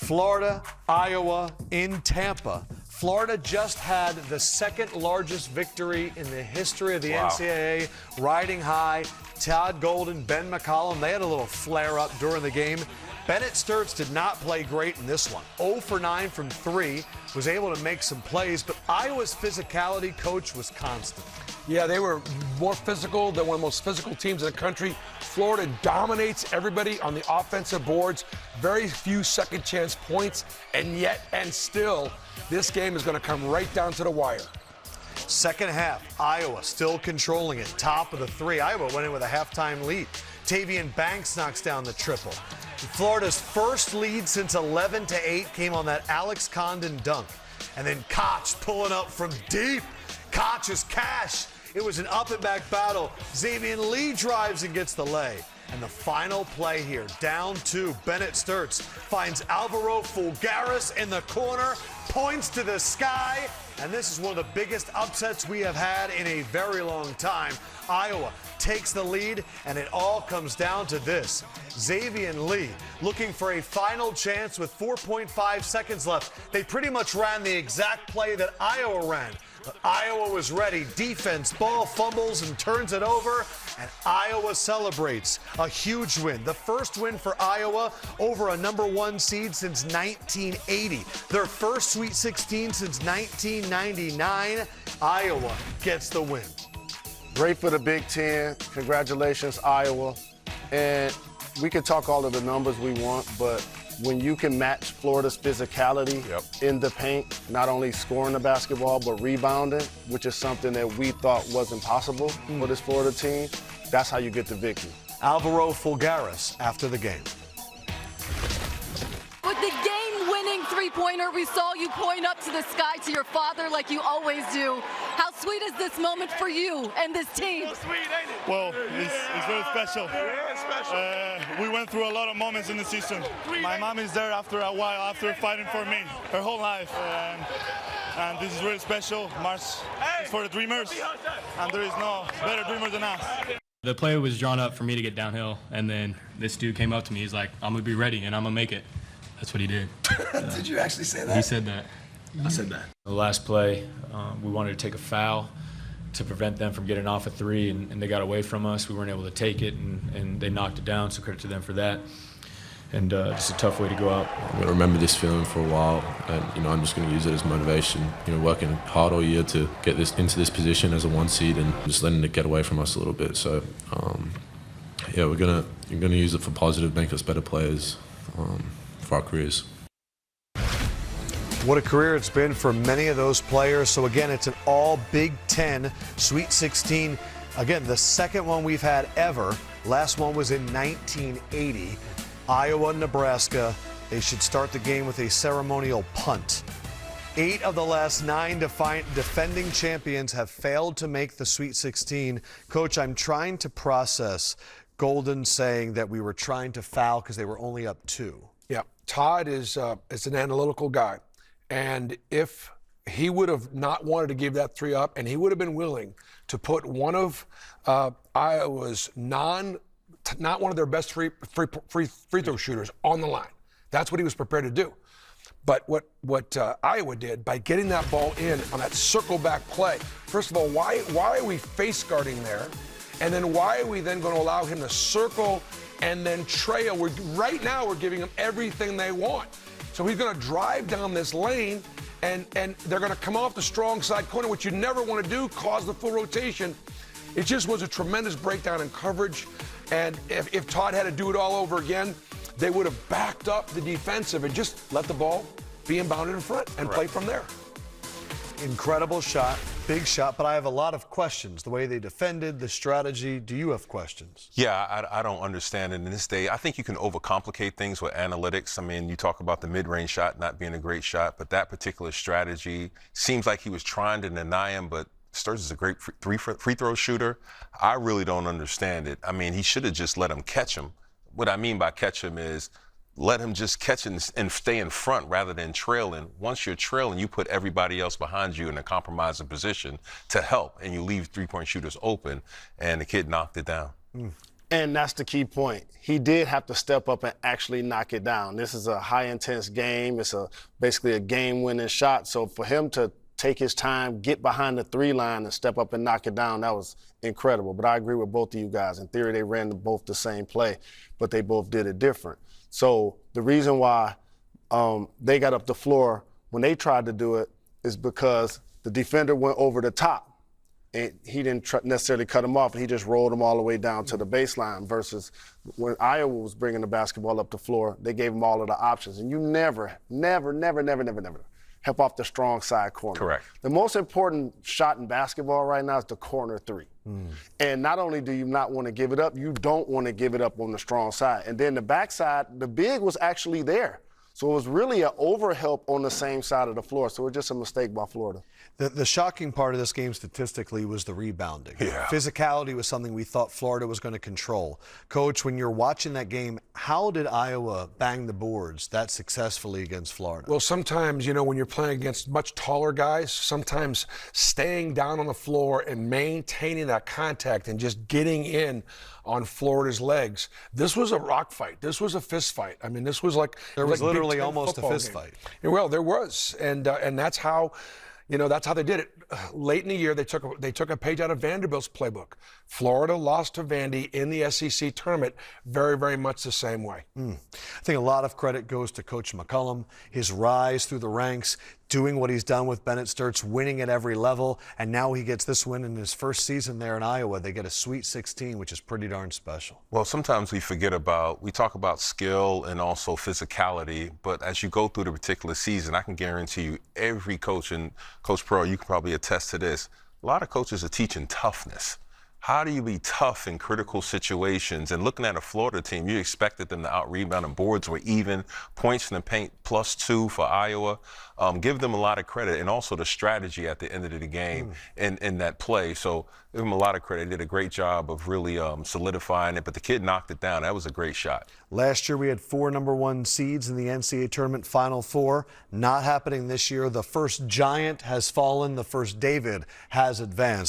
Florida, Iowa, in Tampa. Florida just had the second largest victory in the history of the NCAA, riding high. Todd Golden, Ben McCollum, they had a little flare-up during the game. Bennett Sturts did not play great in this one. 0 for 9 from 3, was able to make some plays, but Iowa's physicality, coach, was constant. Yeah, they were more physical than one of the most physical teams in the country. Florida dominates everybody on the offensive boards. Very few second chance points, and still, this game is going to come right down to the wire. Second half, Iowa still controlling it. Top of the 3. Iowa went in with a halftime lead. Tavian Banks knocks down the triple. Florida's first lead since 11-8 came on that Alex Condon dunk. And then Koch pulling up from deep. Koch is cash. It was an up-and-back battle. Xavier Lee drives and gets the lay. And the final play here, down 2. Bennett Sturts finds Alvaro Fulgaris in the corner, points to the sky, and this is one of the biggest upsets we have had in a very long time. Iowa takes the lead, and it all comes down to this. Xavier Lee looking for a final chance with 4.5 seconds left. They pretty much ran the exact play that Iowa ran. But Iowa was ready. Defense, ball fumbles and turns it over, and Iowa celebrates a huge win. The first win for Iowa over a #1 seed since 1980. Their first Sweet 16 since 1999. Iowa gets the win. Great for the Big Ten. Congratulations, Iowa. And we can talk all of the numbers we want, but when you can match Florida's physicality in the paint, not only scoring the basketball, but rebounding, which is something that we thought wasn't possible for this Florida team, that's how you get the victory. Alvaro Fulgaris after the game. With the game-winning three-pointer, we saw you point up to the sky to your father like you always do. How sweet is this moment for you and this team? So sweet, ain't it? Well, it's very special. Yeah, it's special. We went through a lot of moments in the season. My mom is there after a while, after fighting for me her whole life. And this is really special. March is for the dreamers, and there is no better dreamer than us. The play was drawn up for me to get downhill, and then this dude came up to me. He's like, I'm going to be ready, and I'm going to make it. That's what he did. Did you actually say that? He said that. I said that. The last play, we wanted to take a foul to prevent them from getting off a 3, and they got away from us. We weren't able to take it, and they knocked it down, so credit to them for that. And just a tough way to go out. I'm going to remember this feeling for a while, and I'm just going to use it as motivation. Working hard all year to get this into this position as a 1 seed, and just letting it get away from us a little bit. So, yeah, we're gonna use it for positive, make us better players for our careers. What a career it's been for many of those players. So again, it's an all Big Ten Sweet 16. Again, the second one we've had ever. Last one was in 1980. Iowa, Nebraska. They should start the game with a ceremonial punt. 8 of the last 9 defending champions have failed to make the Sweet 16. Coach, I'm trying to process Golden saying that we were trying to foul because they were only up 2. Yeah, Todd is an analytical guy. And if he would have not wanted to give that 3 up, and he would have been willing to put one of Iowa's not one of their best free throw shooters on the line. That's what he was prepared to do. But what Iowa did by getting that ball in on that circle back play, first of all, why are we face guarding there? And then why are we then going to allow him to circle and then trail? Right now we're giving them everything they want. So he's going to drive down this lane, and they're going to come off the strong side corner, which you never want to do, cause the full rotation. It just was a tremendous breakdown in coverage. And if Todd had to do it all over again, they would have backed up the defensive and just let the ball be inbounded in front and play from there. Incredible shot, big shot, but I have a lot of questions. The way they defended, the strategy. Do you have questions? Yeah, I don't understand it in this day. I think you can overcomplicate things with analytics. I mean, you talk about the mid-range shot not being a great shot, but that particular strategy seems like he was trying to deny him, but Sturts is a great free throw shooter. I really don't understand it. I mean, he should have just let him catch him. What I mean by catch him is let him just catch and stay in front rather than trailing. Once you're trailing, you put everybody else behind you in a compromising position to help, and you leave three-point shooters open, and the kid knocked it down. And that's the key point. He did have to step up and actually knock it down. This is a high-intense game. It's basically a game-winning shot. So for him to take his time, get behind the three line, and step up and knock it down, that was incredible. But I agree with both of you guys. In theory, they ran both the same play, but they both did it different. So the reason why they got up the floor when they tried to do it is because the defender went over the top. And he didn't necessarily cut him off, and he just rolled him all the way down to the baseline versus when Iowa was bringing the basketball up the floor, they gave him all of the options. And you never help off the strong side corner. Correct. The most important shot in basketball right now is the corner three. And not only do you not want to give it up, you don't want to give it up on the strong side. And then the backside, the big was actually there. So it was really an overhelp on the same side of the floor. So it was just a mistake by Florida. The shocking part of this game statistically was the rebounding. Yeah. Physicality was something we thought Florida was going to control. Coach, when you're watching that game, how did Iowa bang the boards that successfully against Florida? Well, sometimes, you know, when you're playing against much taller guys, sometimes staying down on the floor and maintaining that contact and just getting in on Florida's legs. This was a rock fight. This was a fist fight. I mean, this was like there was like literally almost a fist fight. Well, there was, and that's how. You know, that's how they did it. Late in the year, they took a page out of Vanderbilt's playbook. Florida lost to Vandy in the SEC tournament very, very much the same way. I think a lot of credit goes to Coach McCollum, his rise through the ranks, doing what he's done with Bennett Sturts, winning at every level, and now he gets this win in his first season there in Iowa. They get a Sweet 16, which is pretty darn special. Well, sometimes we talk about skill and also physicality, but as you go through the particular season, I can guarantee you every coach, and Coach Pro, you can probably attest to this, a lot of coaches are teaching toughness. How do you be tough in critical situations? And looking at a Florida team, you expected them to out-rebound, and boards were even, points in the paint +2 for Iowa. Give them a lot of credit, and also the strategy at the end of the game in that play. So give them a lot of credit. They did a great job of really solidifying it, but the kid knocked it down. That was a great shot. Last year we had 4 #1 seeds in the NCAA tournament Final Four. Not happening this year. The first giant has fallen. The first David has advanced.